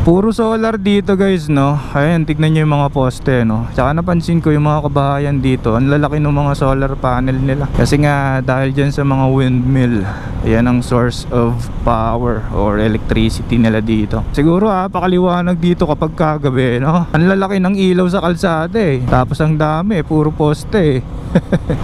Puro solar dito guys, no. Ayan, tignan nyo yung mga poste, no. Tsaka napansin ko yung mga kabahayan dito, ang lalaki ng mga solar panel nila. Kasi nga dahil dyan sa mga windmill, ayan ang source of power or electricity nila dito. Siguro pakaliwanag dito kapag kagabi, no. Ang lalaki ng ilaw sa kalsada eh. Tapos ang dami, puro poste eh.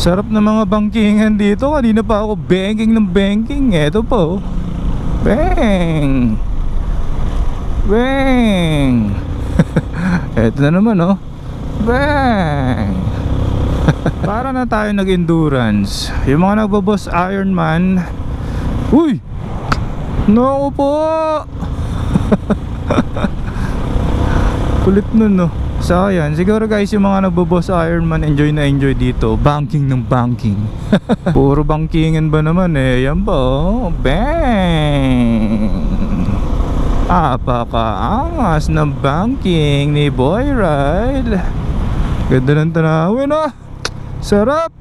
Sarap na mga bangkingan dito. Kanina pa ako banking ng banking. Eto po, bang bang. Eto na naman, oh. Bang. Para na tayo nag-endurance. Yung mga nagbo-boss Ironman. Uy, naku po. Kulit nun, no. So ayan, siguro guys, yung mga nagbo-boss Ironman, enjoy na enjoy dito. Banking ng banking. Puro bankingan ba naman eh. Yan ba, oh. Bang. Apakaangas ng banking ni Boy Ride. Ganda ng tanawin, ah. Sarap.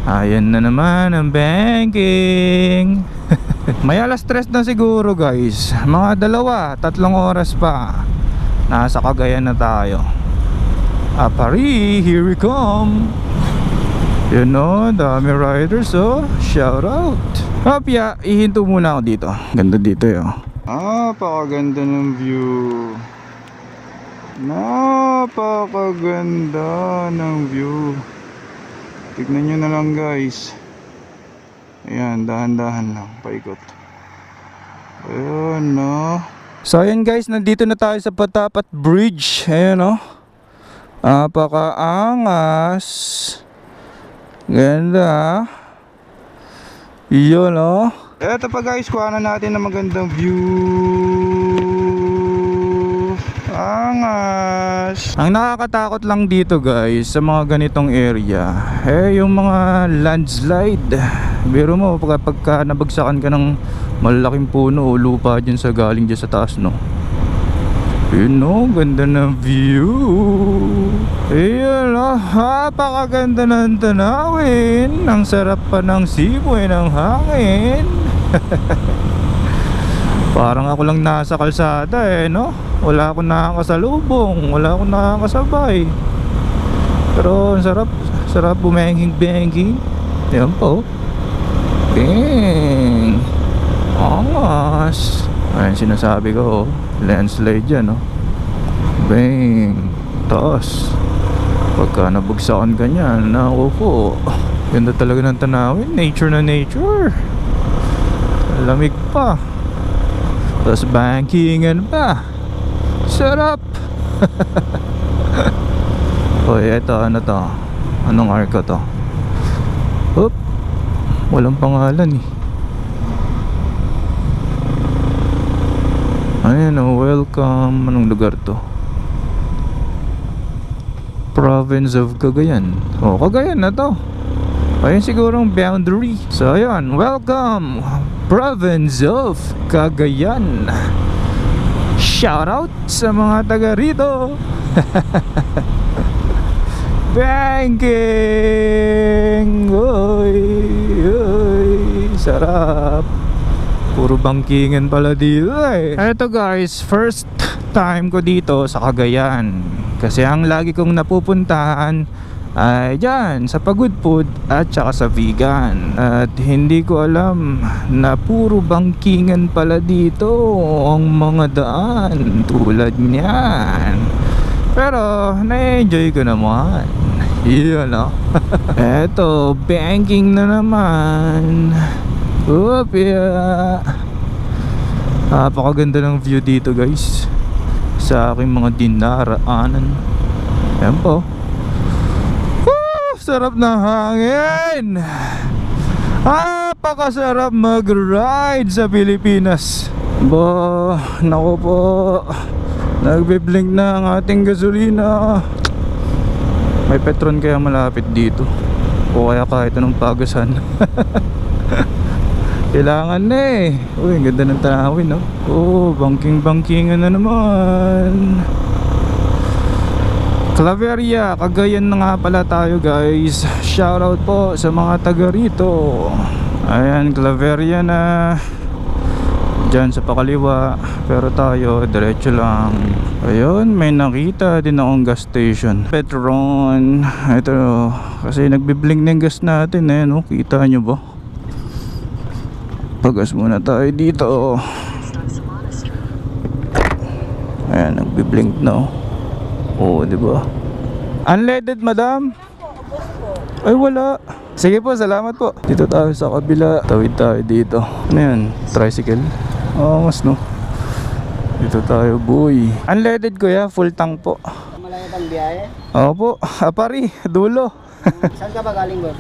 Ayan na naman ang banking. May alas 3 na siguro guys. Mga 2-3 oras pa. Nasa Cagayan na tayo. Apari, here we come. You know, dami riders, oh. Shout out. Hopya, ihinto muna ako dito. Ganda dito, eh, oh. Napakaganda ng view. Napakaganda ng view. Tignan nyo na lang guys. Ayan, dahan-dahan lang, paikot. Ayan, no. So ayan guys, nandito na tayo sa Patapat Bridge. Ayan, no. Napakaangas. Ganda. Iyon, no. Eto pa guys, kuha na natin ng magandang view. Angas. Ang nakakatakot lang dito guys sa mga ganitong area, yung mga landslide. Biro mo pagka nabagsakan ka ng malalaking puno o lupa dyan sa galing dyan sa taas, no. Yun, no, ganda ng view. Ayan, no, napakaganda ng tanawin. Ang sarap pa ng simoy ng hangin. Parang ako lang nasa kalsada eh, no. Wala akong nakakasalubong, wala akong nakakasabay. Pero ang sarap, sarap bumengking-bengking. Ayan po. Bing. Angas. Ayan sinasabi ko, oh. Landslide yan, oh. Bang. Taas. Pagka nabagsakan ka niyan, naku po. Ganda talaga ng tanawin. Nature na nature. Lamig pa. Tapos bankingan pa. Sarap. Oy, eto, ano to? Anong arko to? Oop. Walang pangalan eh. Ayan, oh, welcome. Anong lugar to? Province of Cagayan. Oh, Cagayan na to. Ayun sigurong boundary. So ayun, welcome Province of Cagayan. Shout out sa mga taga rito. Banking. Oy, oy, sarap. Puro bangkingan pala dito eh. Eto guys, first time ko dito sa Cagayan. Kasi ang lagi kong napupuntahan ay dyan sa Pagudpud at saka sa Vigan. At hindi ko alam na puro bangkingan pala dito ang mga daan tulad niyan. Pero na-enjoy ko naman. Yun, no. Eto, banking na naman. Oop, yeah. Napakaganda ng view dito guys sa aking mga dinaraanan. Ayan po. Woo! Sarap na hangin. Napakasarap mag-ride sa Pilipinas. Ba, naku po. Nagbiblink na ang ating gasolina. May Petron kaya malapit dito. O kaya kahit anong pagasan. Kailangan na eh. Uy, ang ganda ng tanawin, no? Oh, bangking-bangkingan na naman. Claveria, Cagayan na nga pala tayo guys. Shoutout po sa mga taga rito. Ayan, Claveria na. dyan sa pakaliwa, pero tayo diretso lang. Ayun, may nakita din akong gas station, Petron. Ito kasi nagbiblink na yung gas natin eh, no? Kita nyo ba? Pagas muna tayo dito. Ayan, nagbiblink na. Oo, di ba? Unleaded, madam? Ay, wala. Sige po, salamat po. Dito tayo sa kabila. Tawid tayo dito. Ano yan? Tricycle? Oo, mas no. Dito tayo, boy. Unleaded kuya, full tank po. Malayo bang biyahe? Opo, Apari, dulo. Saan ka ba galing, boss?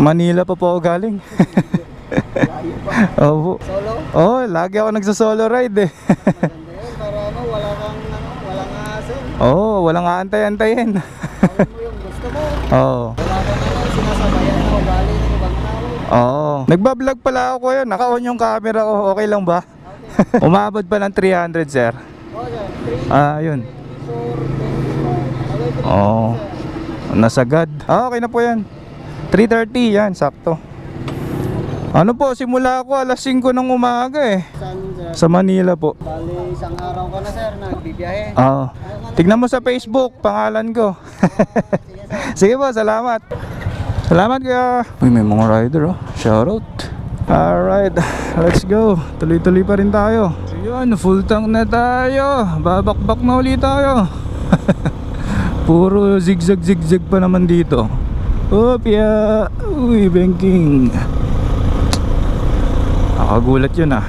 Manila pa po ako galing. Layo pa. Opo. Solo? Oo, lagi ako nagsa-solo ride eh. Maganda yun, para walang asin. Oo, walang aantay-antayin. Gawin mo yung gusto mo. Oo. Wala kang sinasabayan na ugali ng ibang tao. Oo. Nagbablog pala ako yun. Naka-on yung camera ko. Okay lang ba? Okay. Umabot pa ng 300, sir. O yan, 3, Ah, yun. 4, 25. Oo. Nasagad. Ah, okay na po yan. 3:30 yan, sakto. Ano po, simula ako alas 5 ng umaga eh. Saan, sir? Sa Manila po. Bali, isang araw ka na, sir, nagbibiyahe. Oo. Tignan mo sa Facebook, pangalan ko. Sige, sir. Sige po, salamat. Salamat kaya. Uy, may mga rider oh. Shoutout. Alright, let's go. Tuloy-tuloy pa rin tayo. Yun, full tank na tayo. Babakbak na ulit tayo. Puro zigzag-zigzag pa naman dito. Opya. Uy, banking. Nakagulat yun ah.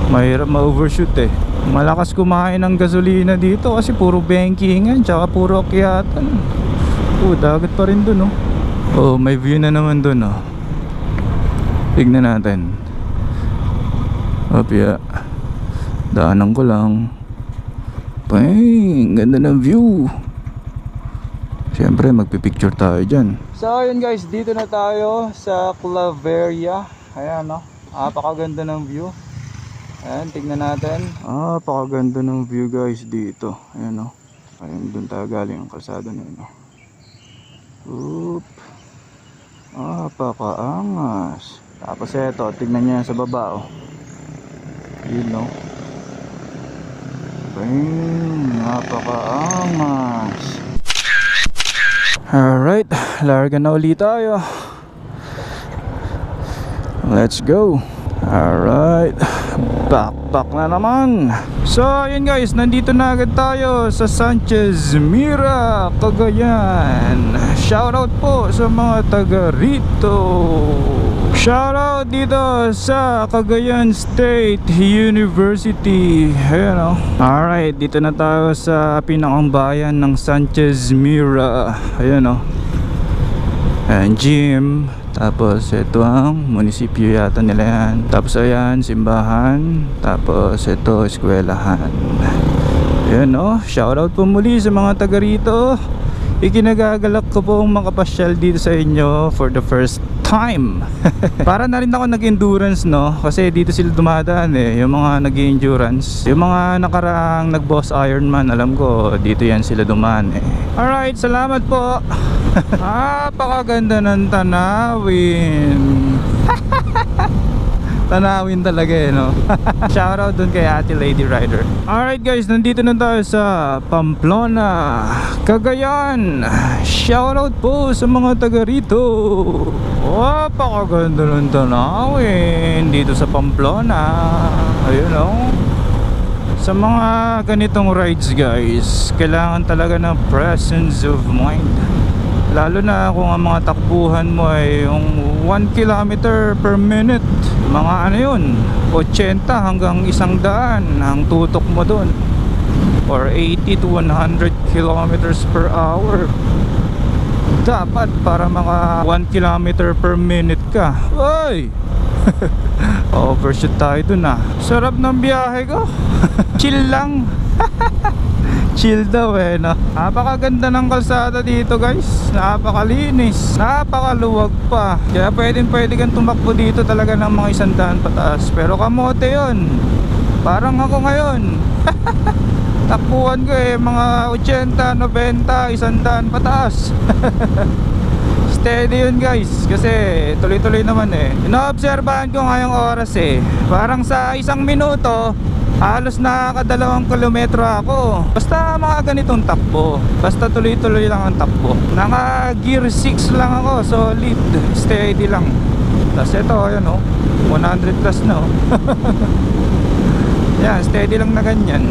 Mahirap ma-overshoot eh. Malakas kumain ng gasolina dito kasi puro bankingan tsaka puro akyatan. Dagat pa rin dun oh. Oh, may view na naman dun oh. Tignan natin. Opya. Daanan ko lang. Pang, ganda ng view. Siyempre magpipicture tayo dyan. So yun guys, dito na tayo sa Claveria. Ayan no, napakaganda ng view. Ayan, tignan natin. Napakaganda ng view guys dito. Ayan no. Ayan, doon tayo galing ang kalsada na yun no. Oop. Napakaangas. Tapos eto, tignan nyo sa baba oh. Yun no. Bang, napakaangas. Alright, larga na ulit tayo. Let's go. Alright, backpack na naman. So yun guys, nandito na agad tayo sa Sanchez Mira, Cagayan. Shoutout po sa mga taga rito. Shoutout dito sa Cagayan State University. Ayan o. Alright, dito na tayo sa pinakang bayan ng Sanchez Mira. Ayan o. Ayan, gym. Tapos ito ang munisipyo yata nila yan. Tapos ayan, simbahan. Tapos ito, eskwelahan. Ayan o, shoutout po muli sa mga taga rito. Ikinagagalak ko pong makapasyal dito sa inyo for the first time. Para na rin ako nag-endurance no. Kasi dito sila dumadaan eh. Yung mga nag-endurance. Yung mga nakaraang nag-boss Ironman, alam ko dito yan sila dumaan eh. Alright, salamat po. Napakaganda ng tanawin. Tanawin talaga eh no. Shoutout dun kay Ate Lady Rider. Alright guys, nandito na tayo sa Pamplona, Cagayan. Shoutout po sa mga taga rito. Napakaganda ng tanawin dito sa Pamplona. Ayun o. Sa mga ganitong rides guys, kailangan talaga ng presence of mind. Lalo na kung ang mga takbuhan mo ay yung 1 kilometer per minute. Mga ano yun, 80 hanggang 100 ang tutok mo dun. Or 80 to 100 kilometers per hour. Dapat para mga 1 kilometer per minute ka. Oy! Overshoot tayo dun ah. Sarap ng biyahe ko. Chill lang. Chill daw eh no? Napakaganda ng kalsada dito guys. Napakalinis, napakaluwag pa. Kaya pwede kang tumakbo dito talaga ng mga 100 pataas. Pero kamote yun. Parang ako ngayon. Takbuhan ko eh mga 80, 90, 100 pataas. Steady yun guys, kasi tuloy-tuloy naman eh. Inoobserbahan ko ngayong oras eh, parang sa 1 minuto halos nakaka2 kilometro ako. Basta mga ganitong takbo, basta tuloy-tuloy lang ang takbo. Naka gear 6 lang ako, solid, steady lang. Tapos ito, ayan oh, 100 plus na oh. Yan, steady lang na ganyan.